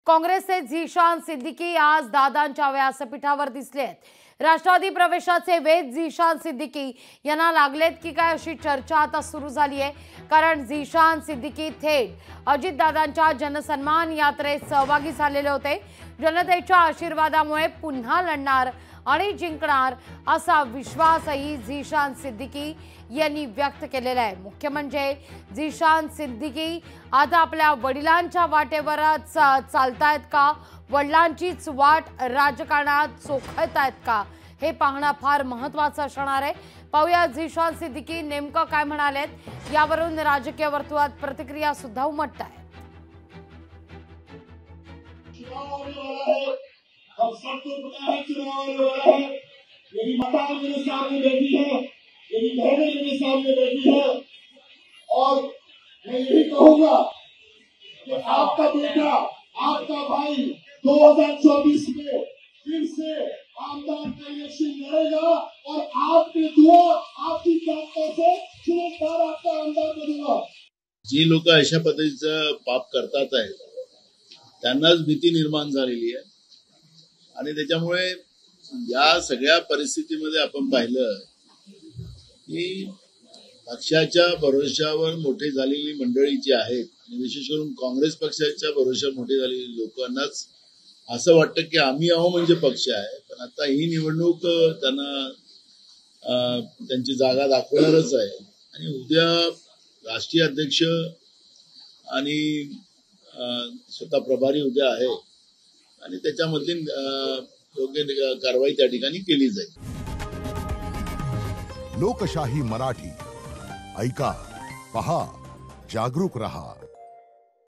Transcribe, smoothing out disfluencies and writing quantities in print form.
काँग्रेसचे झीशान सिद्दीकी आज दादांच्या व्यासपीठावर दिसले आहेत। राष्ट्रवादी प्रवेशाचे वेध झीशान सिद्दीकी यांना लागलेत की काय अशी चर्चा आता सुरू झाली आहे। कारण झीशान सिद्दीकी थेट अजितदादांच्या जनसन्मान यात्रेत सहभागी झालेले होते। जनतेच्या आशीर्वादामुळे पुन्हा लढणार आणि जिंकणार असा विश्वासही झीशान सिद्दीकी यांनी व्यक्त केलेला आहे। मुख्य म्हणजे झीशान सिद्दीकी आता आपल्या वडिलांच्या वाटेवरच चालतायत का, वडिलांचीच वाट राजकारणात चोखतायत का, हे पाहणं फार महत्त्वाचं असणार आहे। पाहूया झीशान सिद्दीकी नेमकं काय म्हणालेत, यावरून राजकीय वर्तुळात प्रतिक्रिया सुद्धा उमटतायत। अब सबको पता है चुनाव आने वाला है। मेरी माता मेरे सामने बैठी है, मेरी बहनें मेरे सामने बैठी है और मैं यही कहूँगा कि आपका बेटा, आपका भाई 2024 में फिर से आमदार का इलेक्शन लड़ेगा और आपकी दुआ, आपकी प्रार्थना से फिर एक बार आपका आमदार बनूंगा। जी लोक अशा पद्धतीचं पाप करतात आहेत त्यांनाच भीती निर्माण झालेली आहे आणि त्याच्यामुळे या सगळ्या परिस्थितीमध्ये आपण पाहिलं की पक्षाच्या भरोशावर मोठे झालेली मंडळी जी आहेत आणि विशेष करून काँग्रेस पक्षाच्या भरोशावर मोठे झालेली लोकांनाच असं वाटतं की आम्ही आहो म्हणजे पक्ष आहे। पण आता ही निवडणूक त्यांना त्यांची जागा दाखवणारच आहे आणि उद्या राष्ट्रीय अध्यक्ष आणि स्वतः प्रभारी उद्या आहे आणि त्याच्यामधली योग्य कारवाई त्या ठिकाणी केली जाईल। लोकशाही मराठी ऐका, पहा, जागरूक रहा।